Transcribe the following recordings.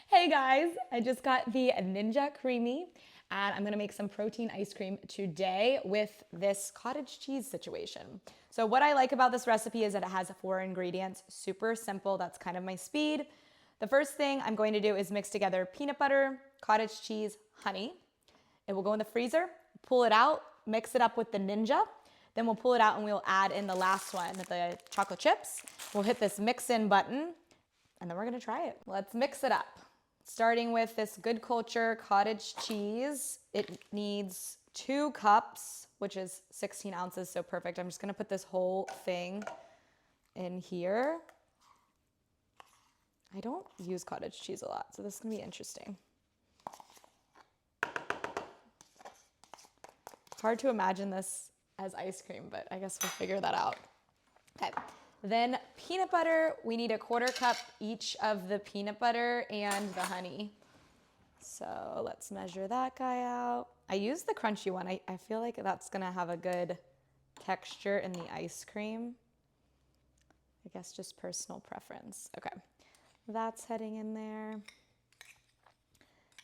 Hey guys, I just got the Ninja CREAMi and I'm gonna make some protein ice cream today with this cottage cheese situation. So what I like about this recipe is that it has 4 ingredients, super simple, that's kind of my speed. The first thing I'm going to do is mix together peanut butter, cottage cheese, honey. It will go in the freezer, pull it out, mix it up with the Ninja, then we'll pull it out and we'll add in the last one, the chocolate chips. We'll hit this mix in button and then we're gonna try it. Let's mix it up. Starting with this Good Culture cottage cheese. It needs 2 cups, which is 16 ounces, so perfect. I'm just gonna put this whole thing in here. I don't use cottage cheese a lot, so this is gonna be interesting. Hard to imagine this as ice cream, but I guess we'll figure that out. Okay. Then peanut butter, we need 1/4 cup each of the peanut butter and the honey. So let's measure that guy out. I use the crunchy one. I feel like that's gonna have a good texture in the ice cream. I guess just personal preference. Okay, that's heading in there.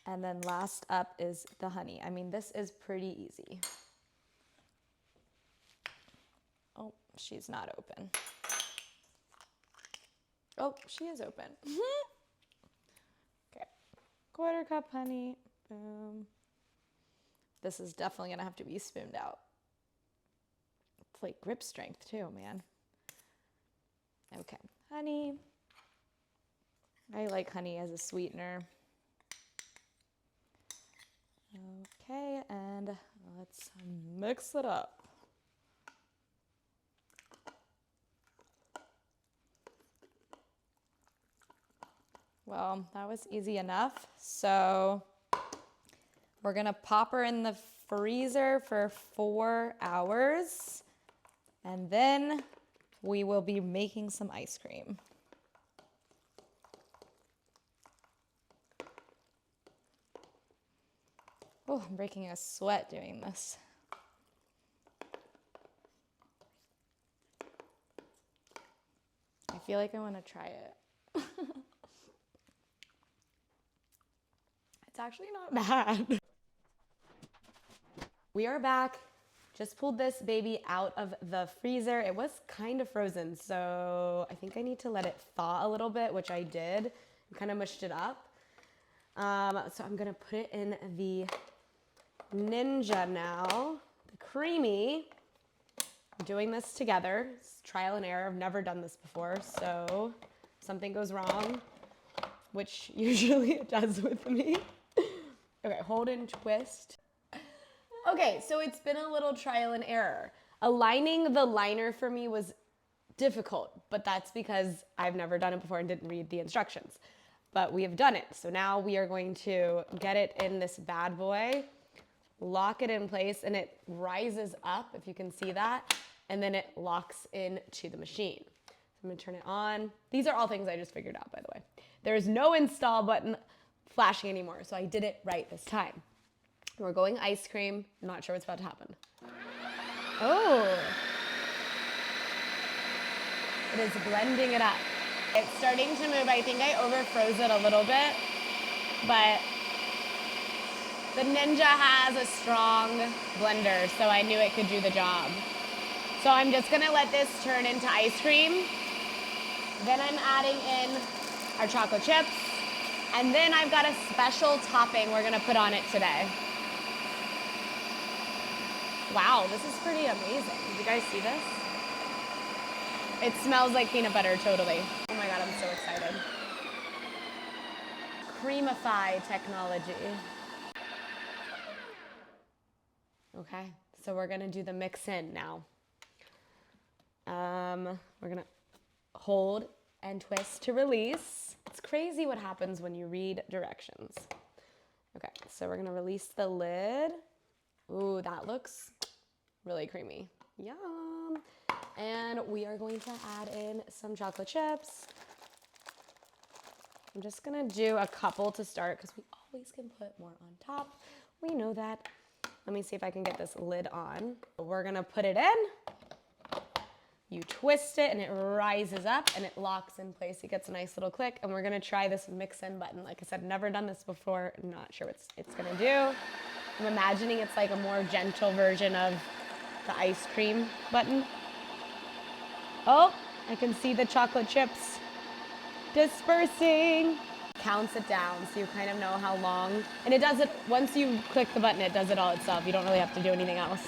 And then last up is the honey. I mean, this is pretty easy. Oh, she's not open. Oh, she is open. Okay, 1/4 cup honey, boom. This is definitely gonna have to be spooned out. It's like grip strength too, man. Okay, honey. I like honey as a sweetener. Okay, and let's mix it up. Well, that was easy enough. So we're gonna pop her in the freezer for 4 hours, and then we will be making some ice cream. Oh, I'm breaking a sweat doing this. I feel like I wanna try it. It's actually not bad. We are back. Just pulled this baby out of the freezer. It was kind of frozen, so I think I need to let it thaw a little bit, which I did. I kind of mushed it up. So I'm gonna put it in the Ninja now, the CREAMi. I'm doing this together. It's trial and error. I've never done this before, so if something goes wrong, which usually it does with me. Okay, hold and twist. Okay, so it's been a little trial and error. Aligning the liner for me was difficult, but that's because I've never done it before and didn't read the instructions. But we have done it. So now we are going to get it in this bad boy, lock it in place, and it rises up, if you can see that, and then it locks into the machine. So I'm gonna turn it on. These are all things I just figured out, by the way. There is no install button flashing anymore, so I did it right this time. We're going ice cream. I'm not sure what's about to happen. Oh. It is blending it up. It's starting to move. I think I overfroze it a little bit, but the Ninja has a strong blender, so I knew it could do the job. So I'm just gonna let this turn into ice cream. Then I'm adding in our chocolate chips, and then I've got a special topping we're gonna put on it today. Wow, this is pretty amazing. Did you guys see this? It smells like peanut butter, totally. Oh my God, I'm so excited. Creamify technology. Okay, so we're gonna do the mix in now. We're gonna hold and twist to release. It's crazy what happens when you read directions. Okay, so we're gonna release the lid. Ooh, that looks really creamy. Yum. And we are going to add in some chocolate chips. I'm just gonna do a couple to start because we always can put more on top. We know that. Let me see if I can get this lid on. We're gonna put it in. You twist it and it rises up and it locks in place. It gets a nice little click. And we're gonna try this mix-in button. Like I said, never done this before. Not sure what it's gonna do. I'm imagining it's like a more gentle version of the ice cream button. Oh, I can see the chocolate chips dispersing. Counts it down so you kind of know how long. And it does it, once you click the button, it does it all itself. You don't really have to do anything else.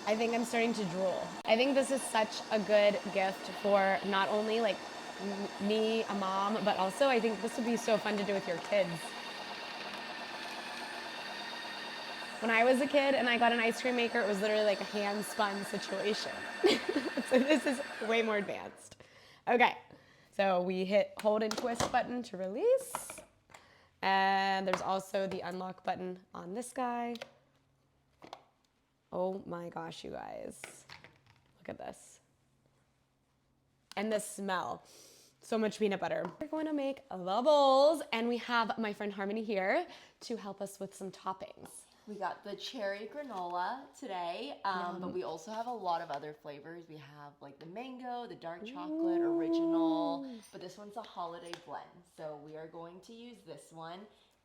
I think I'm starting to drool. I think this is such a good gift for not only like me, a mom, but also I think this would be so fun to do with your kids. When I was a kid and I got an ice cream maker, it was literally like a hand-spun situation. So this is way more advanced. Okay, so we hit hold and twist button to release. And there's also the unlock button on this guy. Oh my gosh, you guys. Look at this. And the smell. So much peanut butter. We're going to make the bowls, and we have my friend Harmony here to help us with some toppings. We got the cherry granola today, but we also have a lot of other flavors. We have like the mango, the dark chocolate, original, but this one's a holiday blend. So we are going to use this one.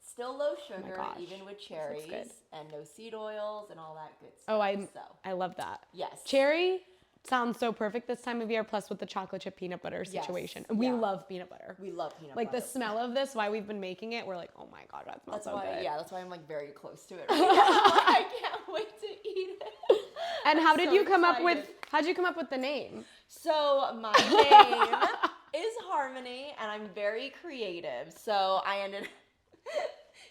Still low sugar, even with cherries, and no seed oils and all that good stuff. Oh, I love that. Yes. Cherry sounds so perfect this time of year, plus with the chocolate chip peanut butter situation. Yes. We love peanut butter. We love peanut butter. Like the smell of this, why we've been making it, we're like, oh my God, that smells so good. Yeah, that's why I'm like very close to it right now. I can't wait to eat it. And how'd you come up with the name? So my name is Harmony, and I'm very creative. So I ended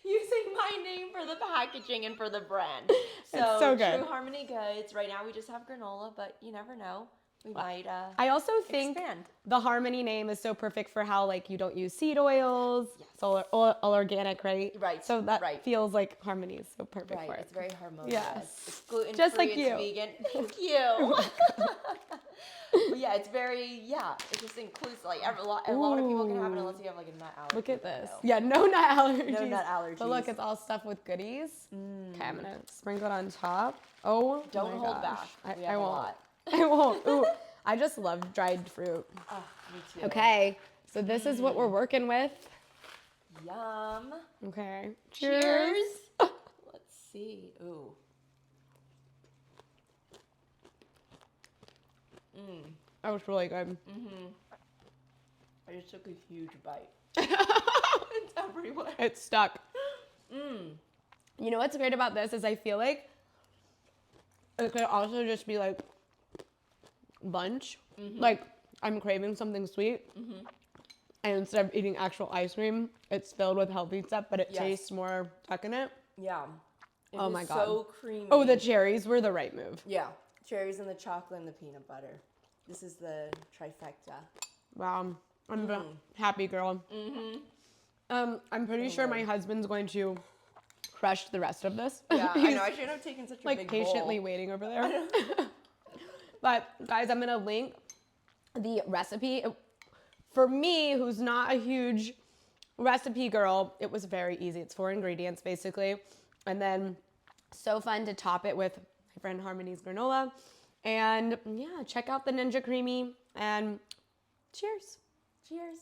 using my name for the packaging and for the brand. It's so good. True Harmony Goods. Right now we just have granola, but you never know. We might I also think the Harmony name is so perfect for how like you don't use seed oils. Yes. It's all organic, right? Right. So that feels like Harmony is so perfect for it. It's very harmonious. Yes. It's gluten-free, just like it's you. vegan. Thank you. But yeah, it's very, it just includes like a lot of people can have it unless you have like a nut allergy. Look at this. Yeah, no nut allergies. No nut allergies. But look, it's all stuffed with goodies. Okay, I'm gonna sprinkle it on top. Oh, don't hold back. I won't. I won't. Ooh, I just love dried fruit. Oh, me too. Okay, so this is what we're working with. Yum. Okay. Cheers. Let's see. Ooh. That was really good. I just took a huge bite. It's everywhere. It's stuck. You know what's great about this is I feel like it could also just be like lunch. Like I'm craving something sweet. And instead of eating actual ice cream, it's filled with healthy stuff, but it tastes more decadent. Yeah. Oh my God. So creamy. Oh, the cherries were the right move. Yeah. Cherries and the chocolate and the peanut butter. This is the trifecta. Wow. I'm a happy girl. I'm pretty sure my husband's going to crush the rest of this. Yeah, I know. I should have taken such a big bowl. Like patiently waiting over there. But guys, I'm gonna link the recipe. For me, who's not a huge recipe girl, it was very easy. It's 4 ingredients basically. And then so fun to top it with my friend Harmony's granola. And yeah, check out the Ninja CREAMi and cheers. Cheers.